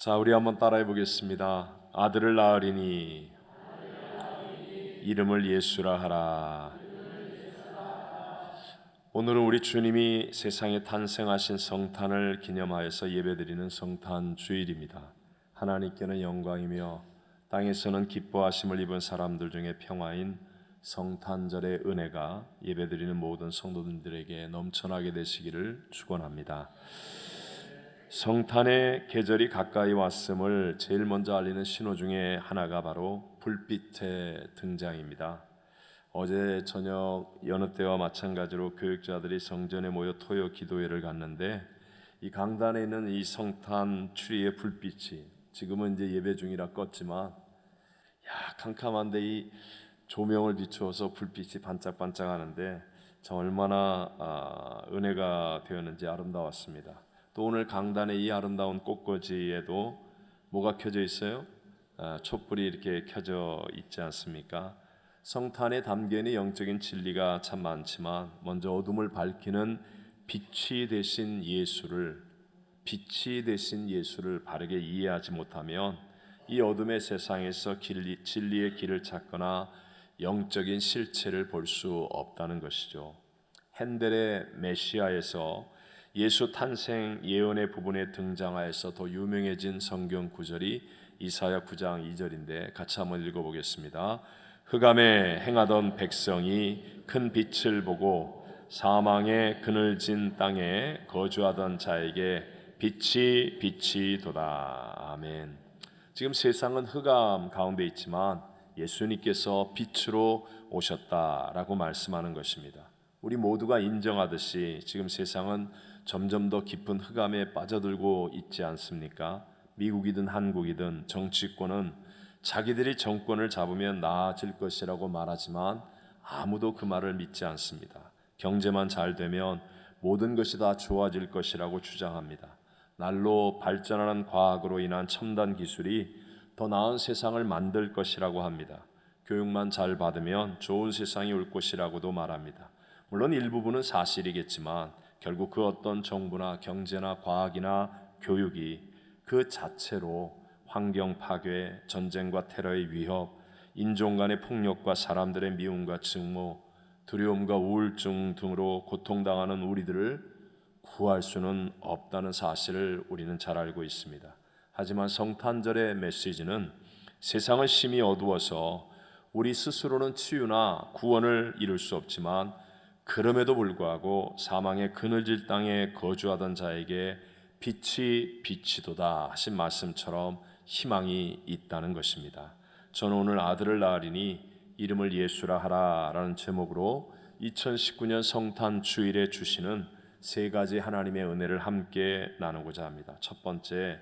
자, 우리 한번 따라해 보겠습니다. 아들을 낳으리니 이름을 예수라 하라. 오늘은 우리 주님이 세상에 탄생하신 성탄을 기념하여서 예배드리는 성탄 주일입니다. 하나님께는 영광이며 땅에서는 기뻐하심을 입은 사람들 중에 평화인 성탄절의 은혜가 예배드리는 모든 성도들에게 넘쳐나게 되시기를 축원합니다. 성탄의 계절이 가까이 왔음을 제일 먼저 알리는 신호 중에 하나가 바로 불빛의 등장입니다. 어제 저녁 여느 때와 마찬가지로 교육자들이 성전에 모여 토요 기도회를 갔는데 이 강단에 있는 이 성탄 추리의 불빛이 지금은 이제 예배 중이라 껐지만 캄캄한데 이 조명을 비추어서 불빛이 반짝반짝하는데 저 얼마나 은혜가 되었는지 아름다웠습니다. 또 오늘 강단의 이 아름다운 꽃꽂이에도 뭐가 켜져 있어요? 촛불이 이렇게 켜져 있지 않습니까? 성탄에 담겨있는 영적인 진리가 참 많지만 먼저 어둠을 밝히는 빛이 되신 예수를 바르게 이해하지 못하면 이 어둠의 세상에서 진리의 길을 찾거나 영적인 실체를 볼 수 없다는 것이죠. 핸델의 메시아에서 예수 탄생 예언의 부분에 등장하여서 더 유명해진 성경 구절이 이사야 9장 2절인데 같이 한번 읽어보겠습니다. 흑암에 행하던 백성이 큰 빛을 보고 사망의 그늘진 땅에 거주하던 자에게 빛이 도다. 아멘. 지금 세상은 흑암 가운데 있지만 예수님께서 빛으로 오셨다라고 말씀하는 것입니다. 우리 모두가 인정하듯이 지금 세상은 점점 더 깊은 흑암에 빠져들고 있지 않습니까? 미국이든 한국이든 정치권은 자기들이 정권을 잡으면 나아질 것이라고 말하지만 아무도 그 말을 믿지 않습니다. 경제만 잘 되면 모든 것이 다 좋아질 것이라고 주장합니다. 날로 발전하는 과학으로 인한 첨단 기술이 더 나은 세상을 만들 것이라고 합니다. 교육만 잘 받으면 좋은 세상이 올 것이라고도 말합니다. 물론 일부분은 사실이겠지만 결국 그 어떤 정부나 경제나 과학이나 교육이 그 자체로 환경 파괴, 전쟁과 테러의 위협, 인종 간의 폭력과 사람들의 미움과 증오, 두려움과 우울증 등으로 고통당하는 우리들을 구할 수는 없다는 사실을 우리는 잘 알고 있습니다. 하지만 성탄절의 메시지는 세상은 심히 어두워서 우리 스스로는 치유나 구원을 이룰 수 없지만 그럼에도 불구하고 사망의 그늘질 땅에 거주하던 자에게 빛이도다 하신 말씀처럼 희망이 있다는 것입니다. 저는 오늘 아들을 낳으리니 이름을 예수라 하라 라는 제목으로 2019년 성탄 주일에 주시는 세 가지 하나님의 은혜를 함께 나누고자 합니다. 첫 번째,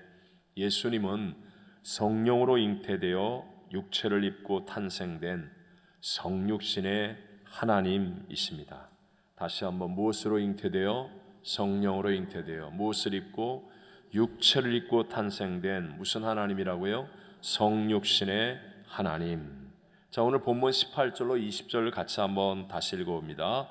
예수님은 성령으로 잉태되어 육체를 입고 탄생된 성육신의 하나님이십니다. 다시 한번 무엇으로 잉태되어? 성령으로 잉태되어 무엇을 입고? 육체를 입고 탄생된 무슨 하나님이라고요? 성육신의 하나님. 자, 오늘 본문 18절로 20절을 같이 한번 다시 읽어봅니다.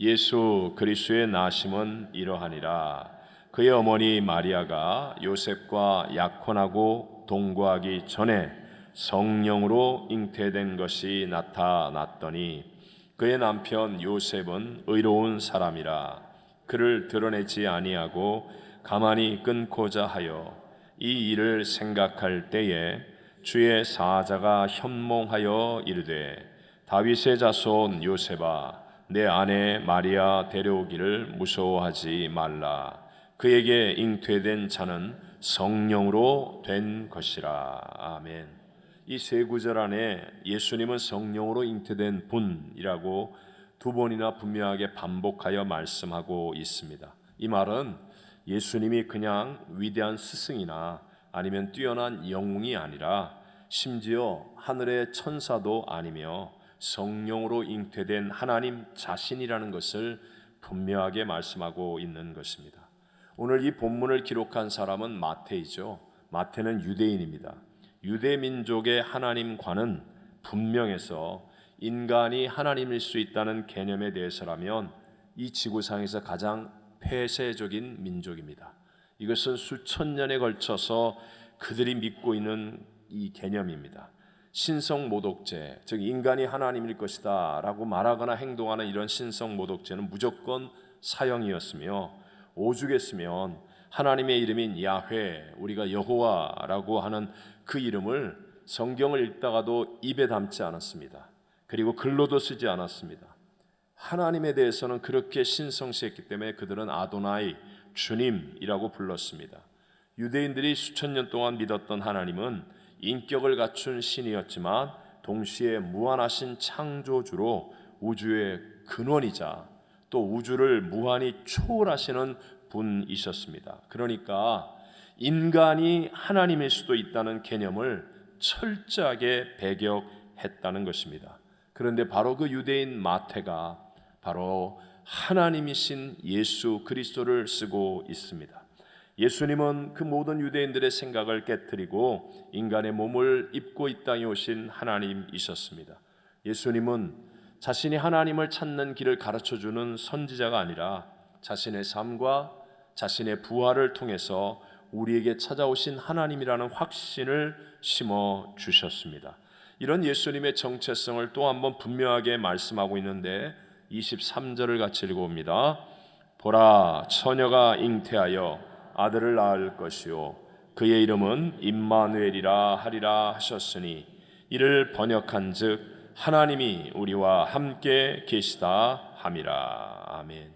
예수 그리스도의 나심은 이러하니라. 그의 어머니 마리아가 요셉과 약혼하고 동거하기 전에 성령으로 잉태된 것이 나타났더니 그의 남편 요셉은 의로운 사람이라 그를 드러내지 아니하고 가만히 끊고자 하여 이 일을 생각할 때에 주의 사자가 현몽하여 이르되 다윗의 자손 요셉아 내 아내 마리아 데려오기를 무서워하지 말라. 그에게 잉태된 자는 성령으로 된 것이라. 아멘. 이 세 구절 안에 예수님은 성령으로 잉태된 분이라고 두 번이나 분명하게 반복하여 말씀하고 있습니다. 이 말은 예수님이 그냥 위대한 스승이나 아니면 뛰어난 영웅이 아니라 심지어 하늘의 천사도 아니며 성령으로 잉태된 하나님 자신이라는 것을 분명하게 말씀하고 있는 것입니다. 오늘 이 본문을 기록한 사람은 마태이죠. 마태는 유대인입니다. 유대 민족의 하나님과는 분명해서 인간이 하나님일 수 있다는 개념에 대해서라면 이 지구상에서 가장 폐쇄적인 민족입니다. 이것은 수천 년에 걸쳐서 그들이 믿고 있는 이 개념입니다. 신성모독죄, 즉 인간이 하나님일 것이다 라고 말하거나 행동하는 이런 신성모독죄는 무조건 사형이었으며, 오죽 했으면 하나님의 이름인 야훼, 우리가 여호와라고 하는 그 이름을 성경을 읽다가도 입에 담지 않았습니다. 그리고 글로도 쓰지 않았습니다. 하나님에 대해서는 그렇게 신성시했기 때문에 그들은 아도나이, 주님이라고 불렀습니다. 유대인들이 수천 년 동안 믿었던 하나님은 인격을 갖춘 신이었지만 동시에 무한하신 창조주로 우주의 근원이자 또 우주를 무한히 초월하시는 분이셨습니다. 그러니까 인간이 하나님일 수도 있다는 개념을 철저하게 배격했다는 것입니다. 그런데 바로 그 유대인 마태가 바로 하나님이신 예수 그리스도를 쓰고 있습니다. 예수님은 그 모든 유대인들의 생각을 깨트리고 인간의 몸을 입고 이 땅에 오신 하나님이셨습니다. 예수님은 자신이 하나님을 찾는 길을 가르쳐주는 선지자가 아니라 자신의 삶과 자신의 부활을 통해서 우리에게 찾아오신 하나님이라는 확신을 심어주셨습니다. 이런 예수님의 정체성을 또 한번 분명하게 말씀하고 있는데 23절을 같이 읽어봅니다. 보라, 처녀가 잉태하여 아들을 낳을 것이요 그의 이름은 임마누엘이라 하리라 하셨으니 이를 번역한즉 하나님이 우리와 함께 계시다 함이라. 아멘.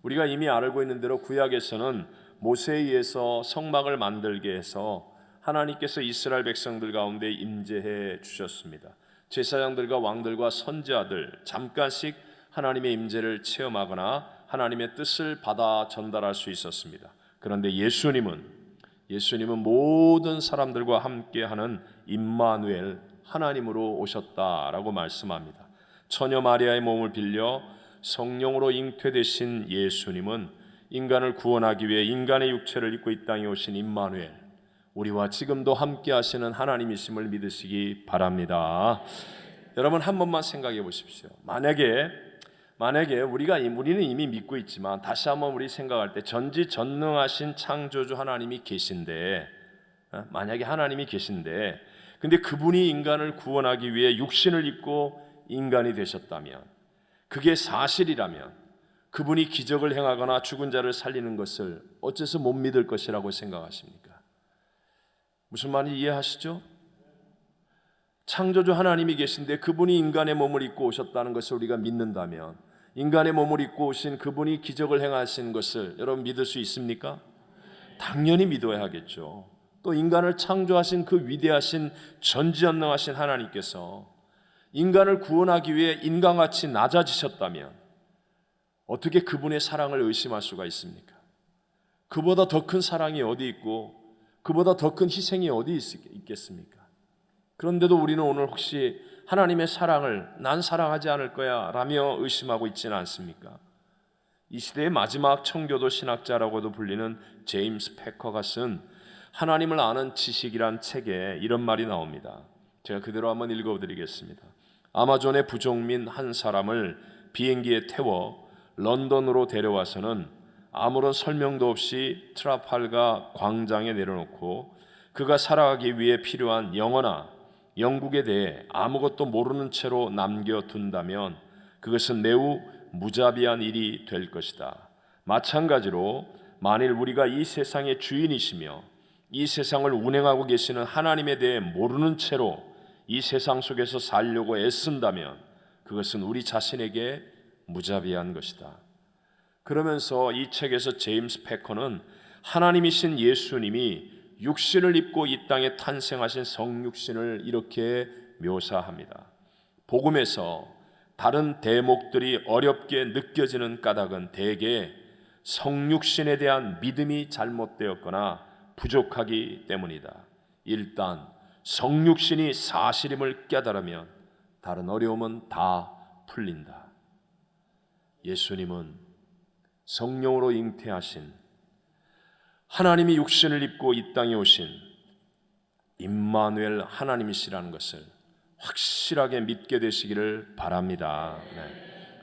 우리가 이미 알고 있는 대로 구약에서는 모세에 의해서 성막을 만들게 해서 하나님께서 이스라엘 백성들 가운데 임재해 주셨습니다. 제사장들과 왕들과 선지자들 잠깐씩 하나님의 임재를 체험하거나 하나님의 뜻을 받아 전달할 수 있었습니다. 그런데 예수님은 모든 사람들과 함께하는 임마누엘, 하나님으로 오셨다라고 말씀합니다. 처녀 마리아의 몸을 빌려 성령으로 잉태되신 예수님은 인간을 구원하기 위해 인간의 육체를 입고 이 땅에 오신 임마누엘, 우리와 지금도 함께하시는 하나님이심을 믿으시기 바랍니다. 여러분 한 번만 생각해 보십시오. 만약에 우리는 이미 믿고 있지만 다시 한번 우리 생각할 때 전지전능하신 창조주 하나님이 계신데, 만약에 하나님이 계신데 근데 그분이 인간을 구원하기 위해 육신을 입고 인간이 되셨다면, 그게 사실이라면 그분이 기적을 행하거나 죽은 자를 살리는 것을 어째서 못 믿을 것이라고 생각하십니까? 무슨 말인지 이해하시죠? 창조주 하나님이 계신데 그분이 인간의 몸을 입고 오셨다는 것을 우리가 믿는다면, 인간의 몸을 입고 오신 그분이 기적을 행하신 것을 여러분 믿을 수 있습니까? 당연히 믿어야 하겠죠. 또 인간을 창조하신 그 위대하신 전지전능하신 하나님께서 인간을 구원하기 위해 인간같이 낮아지셨다면 어떻게 그분의 사랑을 의심할 수가 있습니까? 그보다 더 큰 사랑이 어디 있고 그보다 더 큰 희생이 어디 있겠습니까? 그런데도 우리는 오늘 혹시 하나님의 사랑을 난 사랑하지 않을 거야 라며 의심하고 있지는 않습니까? 이 시대의 마지막 청교도 신학자라고도 불리는 제임스 패커가 쓴 하나님을 아는 지식이란 책에 이런 말이 나옵니다. 제가 그대로 한번 읽어드리겠습니다. 아마존의 부족민 한 사람을 비행기에 태워 런던으로 데려와서는 아무런 설명도 없이 트라팔가 광장에 내려놓고 그가 살아가기 위해 필요한 영어나 영국에 대해 아무것도 모르는 채로 남겨둔다면 그것은 매우 무자비한 일이 될 것이다. 마찬가지로 만일 우리가 이 세상의 주인이시며 이 세상을 운행하고 계시는 하나님에 대해 모르는 채로 이 세상 속에서 살려고 애쓴다면 그것은 우리 자신에게 무자비한 것이다. 그러면서 이 책에서 제임스 패커는 하나님이신 예수님이 육신을 입고 이 땅에 탄생하신 성육신을 이렇게 묘사합니다. 복음에서 다른 대목들이 어렵게 느껴지는 까닭은 대개 성육신에 대한 믿음이 잘못되었거나 부족하기 때문이다. 일단 성육신이 사실임을 깨달으면 다른 어려움은 다 풀린다. 예수님은 성령으로 잉태하신 하나님이 육신을 입고 이 땅에 오신 임마누엘 하나님이시라는 것을 확실하게 믿게 되시기를 바랍니다.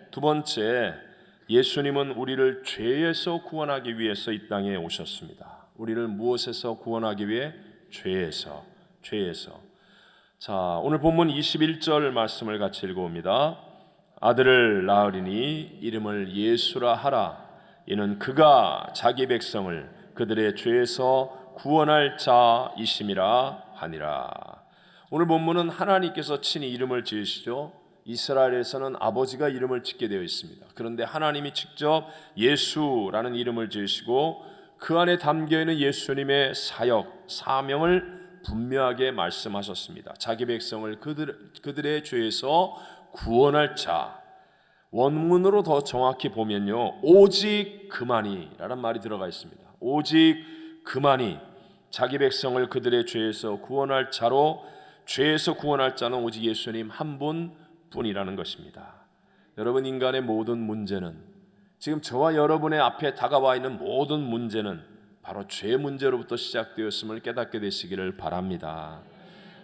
두 번째, 예수님은 우리를 죄에서 구원하기 위해서 이 땅에 오셨습니다. 우리를 무엇에서 구원하기 위해? 죄에서. 자, 오늘 본문 21절 말씀을 같이 읽어봅니다. 아들을 낳으리니 이름을 예수라 하라. 이는 그가 자기 백성을 그들의 죄에서 구원할 자이심이라 하니라. 오늘 본문은 하나님께서 친히 이름을 지으시죠. 이스라엘에서는 아버지가 이름을 짓게 되어 있습니다. 그런데 하나님이 직접 예수라는 이름을 지으시고 그 안에 담겨있는 예수님의 사역, 사명을 분명하게 말씀하셨습니다. 자기 백성을 그들의 죄에서 구원할 자. 원문으로 더 정확히 보면요, 오직 그만이 라는 말이 들어가 있습니다. 오직 그만이 자기 백성을 그들의 죄에서 구원할 자로, 죄에서 구원할 자는 오직 예수님 한 분뿐이라는 것입니다. 여러분, 인간의 모든 문제는, 지금 저와 여러분의 앞에 다가와 있는 모든 문제는 바로 죄 문제로부터 시작되었음을 깨닫게 되시기를 바랍니다.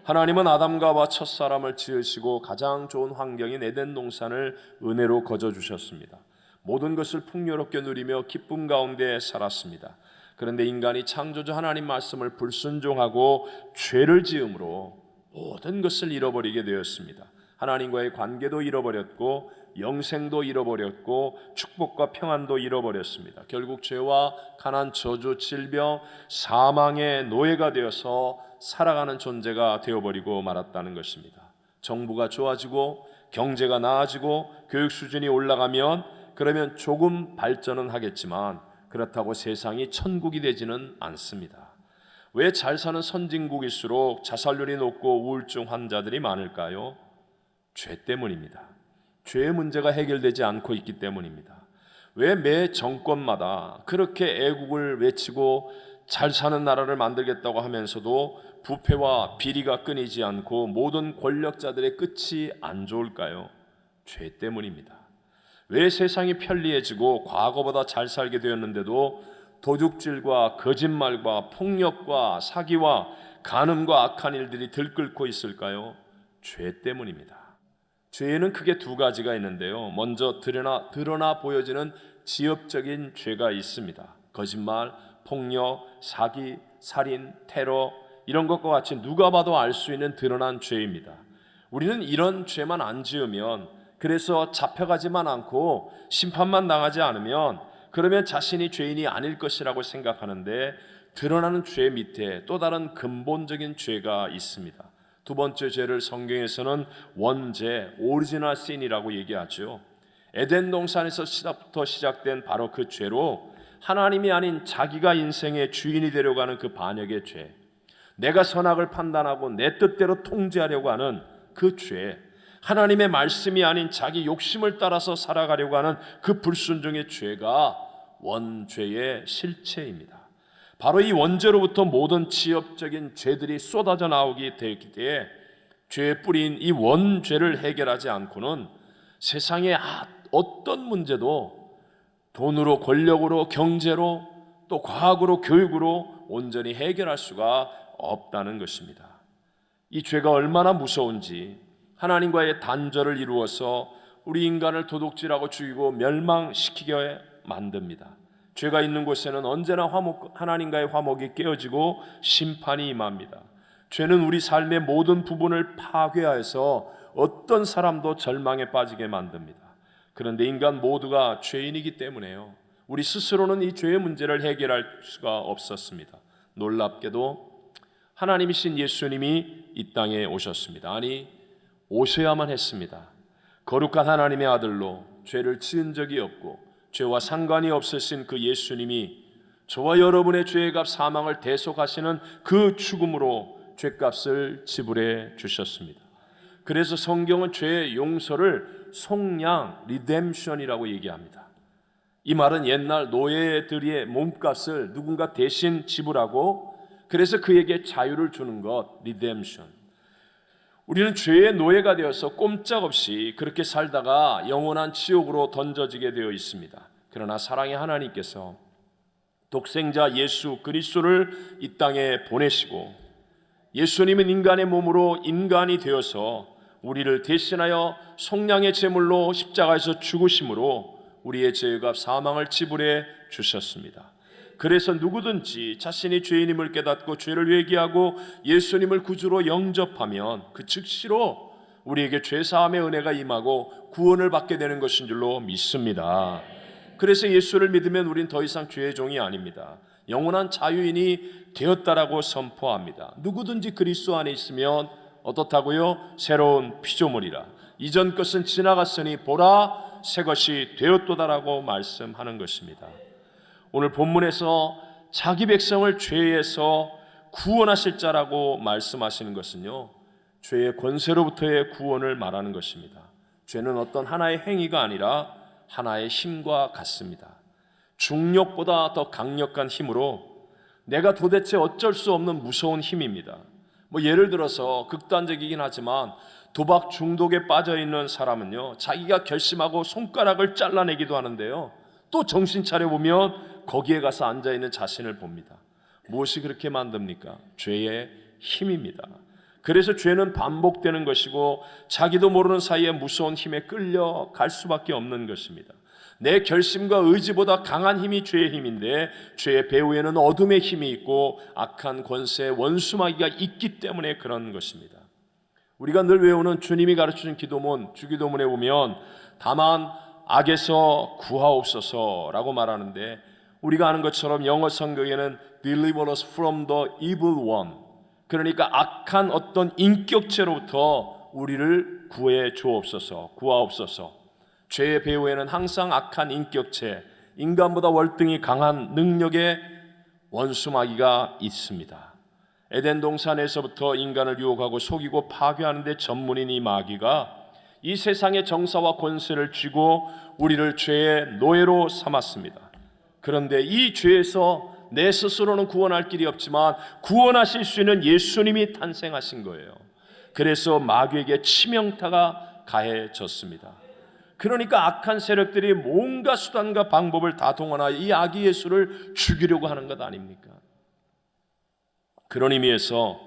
하나님은 아담과 하와 첫사람을 지으시고 가장 좋은 환경인 에덴 동산을 은혜로 거저주셨습니다. 모든 것을 풍요롭게 누리며 기쁨 가운데 살았습니다. 그런데 인간이 창조주 하나님 말씀을 불순종하고 죄를 지음으로 모든 것을 잃어버리게 되었습니다. 하나님과의 관계도 잃어버렸고 영생도 잃어버렸고 축복과 평안도 잃어버렸습니다. 결국 죄와 가난, 저주, 질병, 사망의 노예가 되어서 살아가는 존재가 되어버리고 말았다는 것입니다. 정부가 좋아지고 경제가 나아지고 교육 수준이 올라가면 그러면 조금 발전은 하겠지만 그렇다고 세상이 천국이 되지는 않습니다. 왜 잘 사는 선진국일수록 자살률이 높고 우울증 환자들이 많을까요? 죄 때문입니다. 죄의 문제가 해결되지 않고 있기 때문입니다. 왜 매 정권마다 그렇게 애국을 외치고 잘 사는 나라를 만들겠다고 하면서도 부패와 비리가 끊이지 않고 모든 권력자들의 끝이 안 좋을까요? 죄 때문입니다. 왜 세상이 편리해지고 과거보다 잘 살게 되었는데도 도둑질과 거짓말과 폭력과 사기와 간음과 악한 일들이 들끓고 있을까요? 죄 때문입니다. 죄에는 크게 두 가지가 있는데요. 먼저 드러나 보여지는 지엽적인 죄가 있습니다. 거짓말, 폭력, 사기, 살인, 테러, 이런 것과 같이 누가 봐도 알 수 있는 드러난 죄입니다. 우리는 이런 죄만 안 지으면, 그래서 잡혀가지만 않고 심판만 당하지 않으면 그러면 자신이 죄인이 아닐 것이라고 생각하는데, 드러나는 죄 밑에 또 다른 근본적인 죄가 있습니다. 두 번째 죄를 성경에서는 원죄, 오리지널 신이라고 얘기하죠. 에덴 동산에서부터 시작된 바로 그 죄로 하나님이 아닌 자기가 인생의 주인이 되려고 하는 그 반역의 죄, 내가 선악을 판단하고 내 뜻대로 통제하려고 하는 그 죄, 하나님의 말씀이 아닌 자기 욕심을 따라서 살아가려고 하는 그 불순종의 죄가 원죄의 실체입니다. 바로 이 원죄로부터 모든 지엽적인 죄들이 쏟아져 나오게 되기 때문에 죄의 뿌리인 이 원죄를 해결하지 않고는 세상의 어떤 문제도 돈으로, 권력으로, 경제로, 또 과학으로, 교육으로 온전히 해결할 수가 없다는 것입니다. 이 죄가 얼마나 무서운지 하나님과의 단절을 이루어서 우리 인간을 도둑질하고 죽이고 멸망시키게 만듭니다. 죄가 있는 곳에는 언제나 하나님과의 화목이 깨어지고 심판이 임합니다. 죄는 우리 삶의 모든 부분을 파괴하여서 어떤 사람도 절망에 빠지게 만듭니다. 그런데 인간 모두가 죄인이기 때문에요, 우리 스스로는 이 죄의 문제를 해결할 수가 없었습니다. 놀랍게도 하나님이신 예수님이 이 땅에 오셨습니다. 아니, 오셔야만 했습니다. 거룩한 하나님의 아들로 죄를 지은 적이 없고 죄와 상관이 없으신 그 예수님이 저와 여러분의 죄의 값 사망을 대속하시는 그 죽음으로 죄값을 지불해 주셨습니다. 그래서 성경은 죄의 용서를 속량, 리뎀션이라고 얘기합니다. 이 말은 옛날 노예들의 몸값을 누군가 대신 지불하고 그래서 그에게 자유를 주는 것, 리뎀션. 우리는 죄의 노예가 되어서 꼼짝없이 그렇게 살다가 영원한 지옥으로 던져지게 되어 있습니다. 그러나 사랑의 하나님께서 독생자 예수 그리스도를 이 땅에 보내시고, 예수님은 인간의 몸으로 인간이 되어서 우리를 대신하여 속량의 제물로 십자가에서 죽으심으로 우리의 죄값 사망을 지불해 주셨습니다. 그래서 누구든지 자신이 죄인임을 깨닫고 죄를 회개하고 예수님을 구주로 영접하면 그 즉시로 우리에게 죄사함의 은혜가 임하고 구원을 받게 되는 것인 줄로 믿습니다. 그래서 예수를 믿으면 우린 더 이상 죄의 종이 아닙니다. 영원한 자유인이 되었다라고 선포합니다. 누구든지 그리스도 안에 있으면 어떻다고요? 새로운 피조물이라. 이전 것은 지나갔으니 보라 새 것이 되었도다라고 말씀하는 것입니다. 오늘 본문에서 자기 백성을 죄에서 구원하실 자라고 말씀하시는 것은요, 죄의 권세로부터의 구원을 말하는 것입니다. 죄는 어떤 하나의 행위가 아니라 하나의 힘과 같습니다. 중력보다 더 강력한 힘으로 내가 도대체 어쩔 수 없는 무서운 힘입니다. 예를 들어서 극단적이긴 하지만 도박 중독에 빠져있는 사람은요, 자기가 결심하고 손가락을 잘라내기도 하는데요, 또 정신 차려보면 거기에 가서 앉아있는 자신을 봅니다. 무엇이 그렇게 만듭니까? 죄의 힘입니다. 그래서 죄는 반복되는 것이고 자기도 모르는 사이에 무서운 힘에 끌려갈 수밖에 없는 것입니다. 내 결심과 의지보다 강한 힘이 죄의 힘인데 죄의 배후에는 어둠의 힘이 있고 악한 권세 원수마귀가 있기 때문에 그런 것입니다. 우리가 늘 외우는 주님이 가르치는 기도문, 주기도문에 보면 다만 악에서 구하옵소서라고 말하는데, 우리가 아는 것처럼 영어 성경에는 Deliver us from the evil one, 그러니까 악한 어떤 인격체로부터 우리를 구해 주옵소서, 구하옵소서. 죄의 배후에는 항상 악한 인격체, 인간보다 월등히 강한 능력의 원수마귀가 있습니다. 에덴 동산에서부터 인간을 유혹하고 속이고 파괴하는 데 전문인 이 마귀가 이 세상의 정사와 권세를 쥐고 우리를 죄의 노예로 삼았습니다. 그런데 이 죄에서 내 스스로는 구원할 길이 없지만 구원하실 수 있는 예수님이 탄생하신 거예요. 그래서 마귀에게 치명타가 가해졌습니다. 그러니까 악한 세력들이 뭔가 수단과 방법을 다 동원하여 이 아기 예수를 죽이려고 하는 것 아닙니까? 그런 의미에서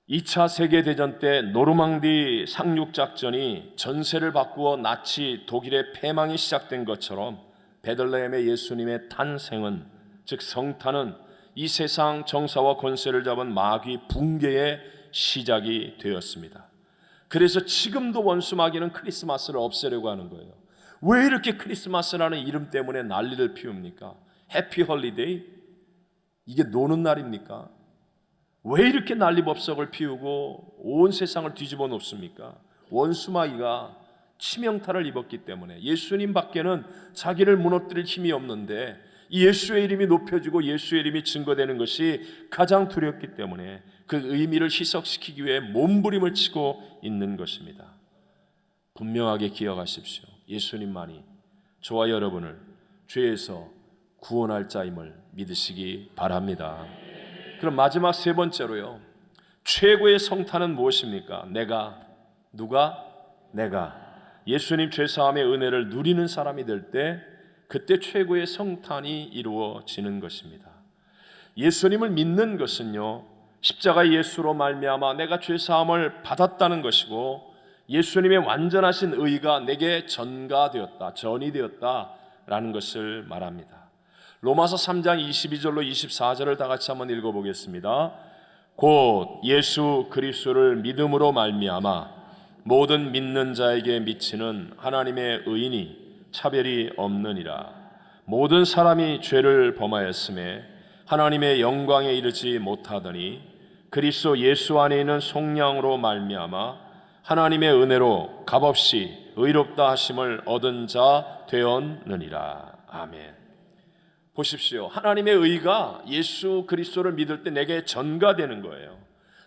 2차 세계대전 때 노르망디 상륙작전이 전세를 바꾸어 나치 독일의 패망이 시작된 것처럼 베들레헴의 예수님의 탄생은, 즉 성탄은 이 세상 정사와 권세를 잡은 마귀 붕괴의 시작이 되었습니다. 그래서 지금도 원수 마귀는 크리스마스를 없애려고 하는 거예요. 왜 이렇게 크리스마스라는 이름 때문에 난리를 피웁니까? 해피 홀리데이? 이게 노는 날입니까? 왜 이렇게 난리법석을 피우고 온 세상을 뒤집어 놓습니까? 원수 마귀가 치명타를 입었기 때문에. 예수님 밖에는 자기를 무너뜨릴 힘이 없는데 이 예수의 이름이 높여지고 예수의 이름이 증거되는 것이 가장 두렵기 때문에 그 의미를 희석시키기 위해 몸부림을 치고 있는 것입니다. 분명하게 기억하십시오. 예수님만이 저와 여러분을 죄에서 구원할 자임을 믿으시기 바랍니다. 그럼 마지막 세 번째로요, 최고의 성탄은 무엇입니까? 내가 예수님 죄사함의 은혜를 누리는 사람이 될 때, 그때 최고의 성탄이 이루어지는 것입니다. 예수님을 믿는 것은요, 십자가 예수로 말미암아 내가 죄사함을 받았다는 것이고 예수님의 완전하신 의가 내게 전이 되었다라는 것을 말합니다. 로마서 3장 22절로 24절을 다 같이 한번 읽어보겠습니다. 곧 예수 그리스도를 믿음으로 말미암아 모든 믿는 자에게 미치는 하나님의 의인이 차별이 없느니라. 모든 사람이 죄를 범하였음에 하나님의 영광에 이르지 못하더니 그리스도 예수 안에 있는 속량으로 말미암아 하나님의 은혜로 값없이 의롭다 하심을 얻은 자 되었느니라. 아멘. 보십시오. 하나님의 의가 예수 그리스도를 믿을 때 내게 전가되는 거예요.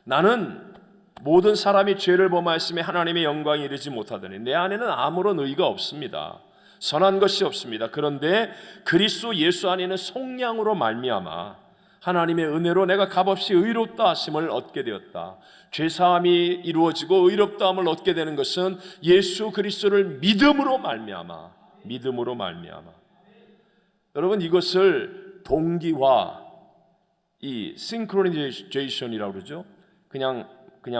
나는 모든 사람이 죄를 범하였음에 하나님의 영광에 이르지 못하더니 내 안에는 아무런 의가 없습니다. 선한 것이 없습니다. 그런데 그리스도 예수 안에 있는 속량으로 말미암아 하나님의 은혜로 내가 값없이 의롭다 하심을 얻게 되었다. 죄사함이 이루어지고 의롭다함을 얻게 되는 것은 예수 그리스도를 믿음으로 말미암아. 여러분, 이것을 동기화, 이 싱크로니제이션이라고 그러죠. 그냥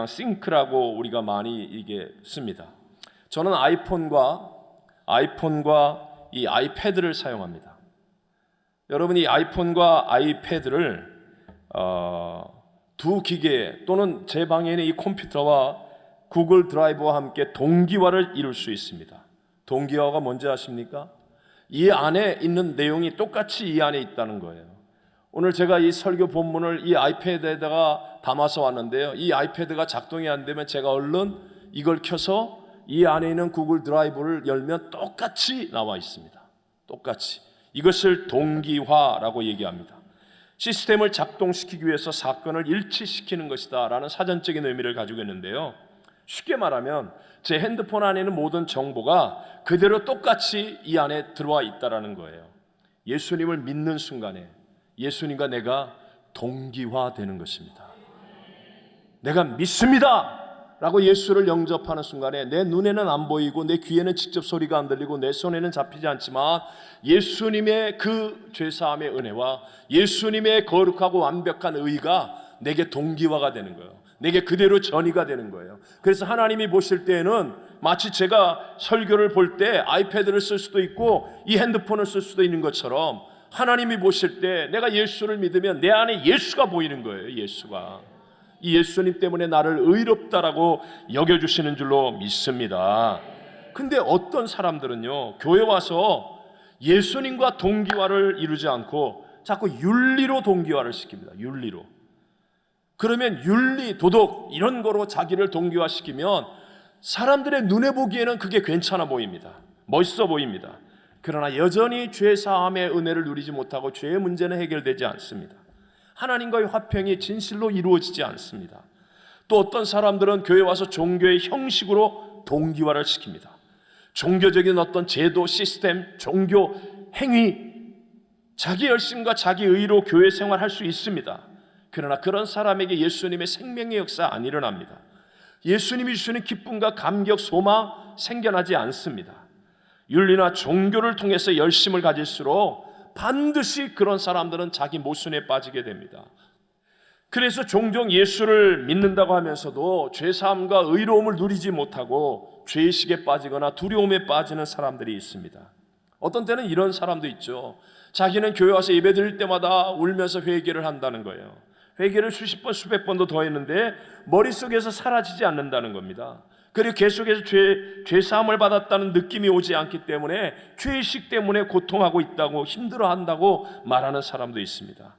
싱크라고 우리가 많이 이게 씁니다. 저는 아이폰과 이 아이패드를 사용합니다. 여러분이 아이폰과 아이패드를 두 기계 또는 제 방에 있는 이 컴퓨터와 구글 드라이브와 함께 동기화를 이룰 수 있습니다. 동기화가 뭔지 아십니까? 이 안에 있는 내용이 똑같이 이 안에 있다는 거예요. 오늘 제가 이 설교 본문을 이 아이패드에다가 담아서 왔는데요. 이 아이패드가 작동이 안 되면 제가 얼른 이걸 켜서 이 안에 있는 구글 드라이브를 열면 똑같이 나와 있습니다. 똑같이. 이것을 동기화라고 얘기합니다. 시스템을 작동시키기 위해서 사건을 일치시키는 것이다 라는 사전적인 의미를 가지고 있는데요. 쉽게 말하면 제 핸드폰 안에 있는 모든 정보가 그대로 똑같이 이 안에 들어와 있다는 거예요. 예수님을 믿는 순간에 예수님과 내가 동기화되는 것입니다. 내가 믿습니다 라고 예수를 영접하는 순간에 내 눈에는 안 보이고 내 귀에는 직접 소리가 안 들리고 내 손에는 잡히지 않지만 예수님의 그 죄사함의 은혜와 예수님의 거룩하고 완벽한 의가 내게 동기화가 되는 거예요. 내게 그대로 전이가 되는 거예요. 그래서 하나님이 보실 때에는 마치 제가 설교를 볼 때 아이패드를 쓸 수도 있고 이 핸드폰을 쓸 수도 있는 것처럼 하나님이 보실 때 내가 예수를 믿으면 내 안에 예수가 보이는 거예요. 예수가. 이 예수님 때문에 나를 의롭다라고 여겨주시는 줄로 믿습니다. 근데 어떤 사람들은요, 교회 와서 예수님과 동기화를 이루지 않고 자꾸 윤리로 동기화를 시킵니다. 윤리로. 그러면 윤리, 도덕 이런 거로 자기를 동기화시키면 사람들의 눈에 보기에는 그게 괜찮아 보입니다. 멋있어 보입니다. 그러나 여전히 죄 사함의 은혜를 누리지 못하고 죄의 문제는 해결되지 않습니다. 하나님과의 화평이 진실로 이루어지지 않습니다. 또 어떤 사람들은 교회 와서 종교의 형식으로 동기화를 시킵니다. 종교적인 어떤 제도, 시스템, 종교, 행위, 자기 열심과 자기 의로 교회 생활할 수 있습니다. 그러나 그런 사람에게 예수님의 생명의 역사 안 일어납니다. 예수님이 주시는 기쁨과 감격, 소망 생겨나지 않습니다. 윤리나 종교를 통해서 열심을 가질수록 반드시 그런 사람들은 자기 모순에 빠지게 됩니다. 그래서 종종 예수를 믿는다고 하면서도 죄사함과 의로움을 누리지 못하고 죄의식에 빠지거나 두려움에 빠지는 사람들이 있습니다. 어떤 때는 이런 사람도 있죠. 자기는 교회 와서 예배 드릴 때마다 울면서 회개를 한다는 거예요. 회개를 수십 번 수백 번도 더 했는데 머릿속에서 사라지지 않는다는 겁니다. 그리고 계속해서 죄사함을 받았다는 느낌이 오지 않기 때문에 죄의식 때문에 고통하고 있다고 힘들어한다고 말하는 사람도 있습니다.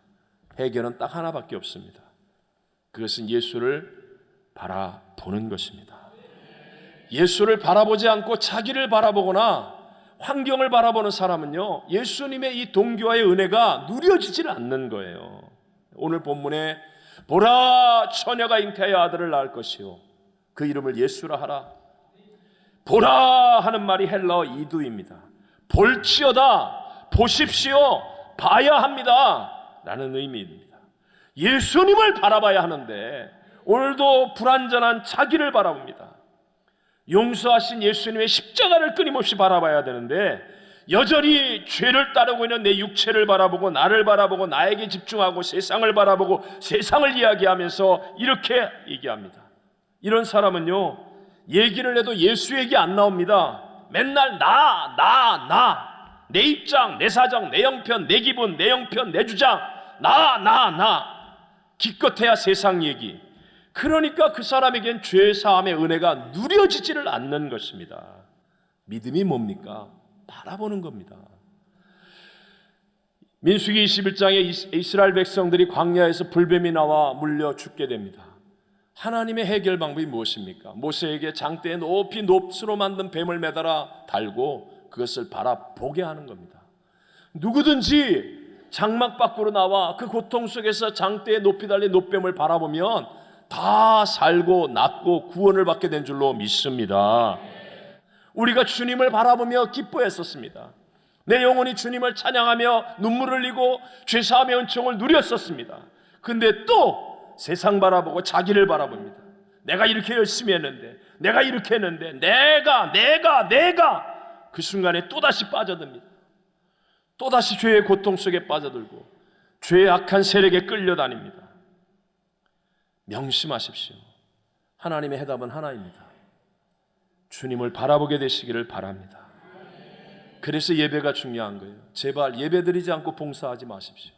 해결은 딱 하나밖에 없습니다. 그것은 예수를 바라보는 것입니다. 예수를 바라보지 않고 자기를 바라보거나 환경을 바라보는 사람은요, 예수님의 이 동기화의 은혜가 누려지질 않는 거예요. 오늘 본문에 보라, 처녀가 잉태하여 아들을 낳을 것이요 그 이름을 예수라 하라. 보라 하는 말이 헬라어 이두입니다. 볼지어다, 보십시오, 봐야 합니다 라는 의미입니다. 예수님을 바라봐야 하는데 오늘도 불완전한 자기를 바라봅니다. 용서하신 예수님의 십자가를 끊임없이 바라봐야 되는데 여전히 죄를 따르고 있는 내 육체를 바라보고 나를 바라보고 나에게 집중하고 세상을 바라보고 세상을 이야기하면서 이렇게 얘기합니다. 이런 사람은요, 얘기를 해도 예수 얘기 안 나옵니다. 맨날 나, 내 입장, 내 사정, 내 형편, 내 기분, 내 형편, 내 주장, 나 기껏해야 세상 얘기. 그러니까 그 사람에겐 죄 사함의 은혜가 누려지지를 않는 것입니다. 믿음이 뭡니까? 바라보는 겁니다. 민수기 21장에 이스라엘 백성들이 광야에서 불뱀이 나와 물려 죽게 됩니다. 하나님의 해결 방법이 무엇입니까? 모세에게 장대에 높이 놋으로 만든 뱀을 매달아 달고 그것을 바라보게 하는 겁니다. 누구든지 장막 밖으로 나와 그 고통 속에서 장대에 높이 달린 놋뱀을 바라보면 다 살고 낫고 구원을 받게 된 줄로 믿습니다. 우리가 주님을 바라보며 기뻐했었습니다. 내 영혼이 주님을 찬양하며 눈물을 흘리고 죄사함의 은총을 누렸었습니다. 근데 또 세상 바라보고 자기를 바라봅니다. 내가 이렇게 열심히 했는데, 내가 이렇게 했는데, 내가 그 순간에 또다시 빠져듭니다. 또다시 죄의 고통 속에 빠져들고 죄의 악한 세력에 끌려다닙니다. 명심하십시오. 하나님의 해답은 하나입니다. 주님을 바라보게 되시기를 바랍니다. 그래서 예배가 중요한 거예요. 제발 예배드리지 않고 봉사하지 마십시오.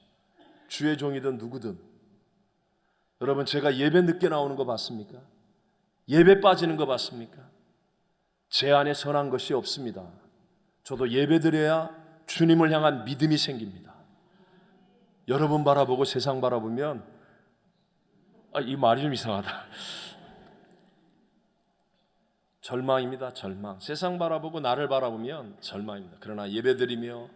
주의 종이든 누구든. 여러분, 제가 예배 늦게 나오는 거 봤습니까? 예배 빠지는 거 봤습니까? 제 안에 선한 것이 없습니다. 저도 예배드려야 주님을 향한 믿음이 생깁니다. 여러분 바라보고 세상 바라보면 이 말이 좀 이상하다. 절망입니다. 절망. 세상 바라보고 나를 바라보면 절망입니다. 그러나 예배드리며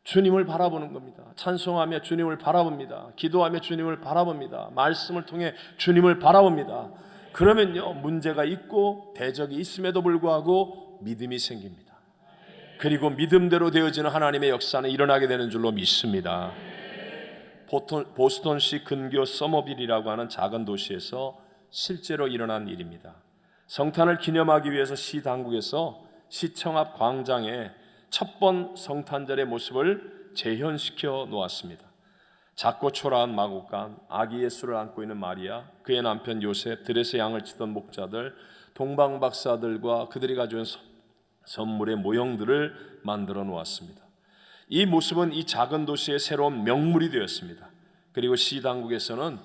주님을 바라보는 겁니다. 찬송하며 주님을 바라봅니다. 기도하며 주님을 바라봅니다. 말씀을 통해 주님을 바라봅니다. 그러면요, 문제가 있고 대적이 있음에도 불구하고 믿음이 생깁니다. 그리고 믿음대로 되어지는 하나님의 역사는 일어나게 되는 줄로 믿습니다. 보스턴시 근교 서머빌이라고 하는 작은 도시에서 실제로 일어난 일입니다. 성탄을 기념하기 위해서 시 당국에서 시청 앞 광장에 첫 번 성탄절의 모습을 재현시켜 놓았습니다. 작고 초라한 마구간, 아기 예수를 안고 있는 마리아, 그의 남편 요셉, 들에서 양을 치던 목자들, 동방 박사들과 그들이 가져온 선물의 모형들을 만들어 놓았습니다. 이 모습은 이 작은 도시의 새로운 명물이 되었습니다. 그리고 시 당국에서는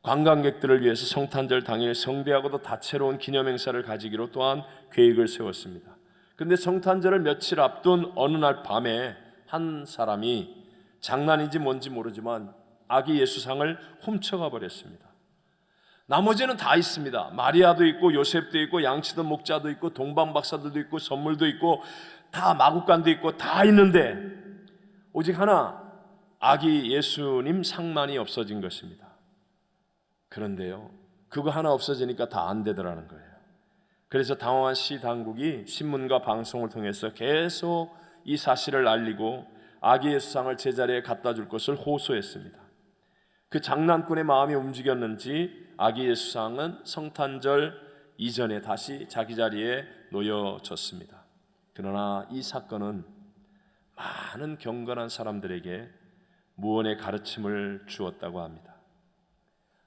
관광객들을 위해서 성탄절 당일 성대하고도 다채로운 기념 행사를 가지기로 또한 계획을 세웠습니다. 그런데 성탄절을 며칠 앞둔 어느 날 밤에 한 사람이 장난인지 뭔지 모르지만 아기 예수상을 훔쳐가 버렸습니다. 나머지는 다 있습니다. 마리아도 있고 요셉도 있고 양치던 목자도 있고 동방 박사들도 있고 선물도 있고 다 마구간도 있고 다 있는데 오직 하나 아기 예수님 상만이 없어진 것입니다. 그런데요, 그거 하나 없어지니까 다 안 되더라는 거예요. 그래서 당황한 시 당국이 신문과 방송을 통해서 계속 이 사실을 알리고 아기 예수상을 제자리에 갖다 줄 것을 호소했습니다. 그 장난꾼의 마음이 움직였는지 아기 예수상은 성탄절 이전에 다시 자기 자리에 놓여졌습니다. 그러나 이 사건은 많은 경건한 사람들에게 무언의 가르침을 주었다고 합니다.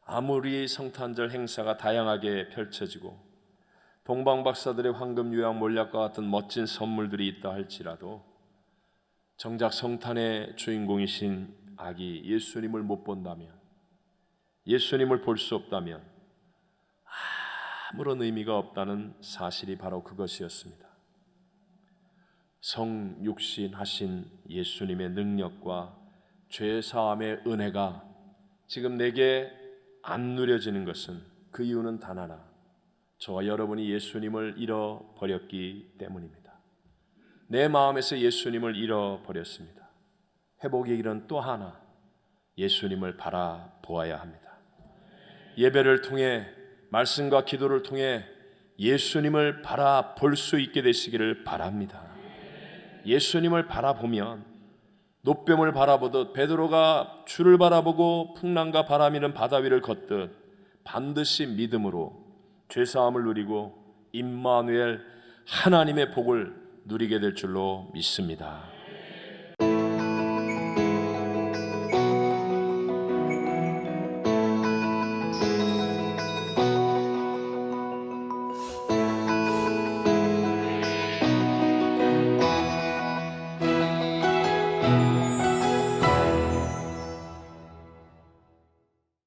아무리 성탄절 행사가 다양하게 펼쳐지고 동방박사들의 황금 유향 몰약과 같은 멋진 선물들이 있다 할지라도 정작 성탄의 주인공이신 아기 예수님을 못 본다면, 예수님을 볼 수 없다면 아무런 의미가 없다는 사실이 바로 그것이었습니다. 성육신하신 예수님의 능력과 죄사함의 은혜가 지금 내게 안 누려지는 것은 그 이유는 단 하나, 저와 여러분이 예수님을 잃어버렸기 때문입니다. 내 마음에서 예수님을 잃어버렸습니다. 회복의 길은 또 하나, 예수님을 바라보아야 합니다. 예배를 통해 말씀과 기도를 통해 예수님을 바라볼 수 있게 되시기를 바랍니다. 예수님을 바라보면 노뱀을 바라보듯 베드로가 주를 바라보고 풍랑과 바람이는 바다 위를 걷듯 반드시 믿음으로 죄사함을 누리고 임마누엘 하나님의 복을 누리게 될 줄로 믿습니다.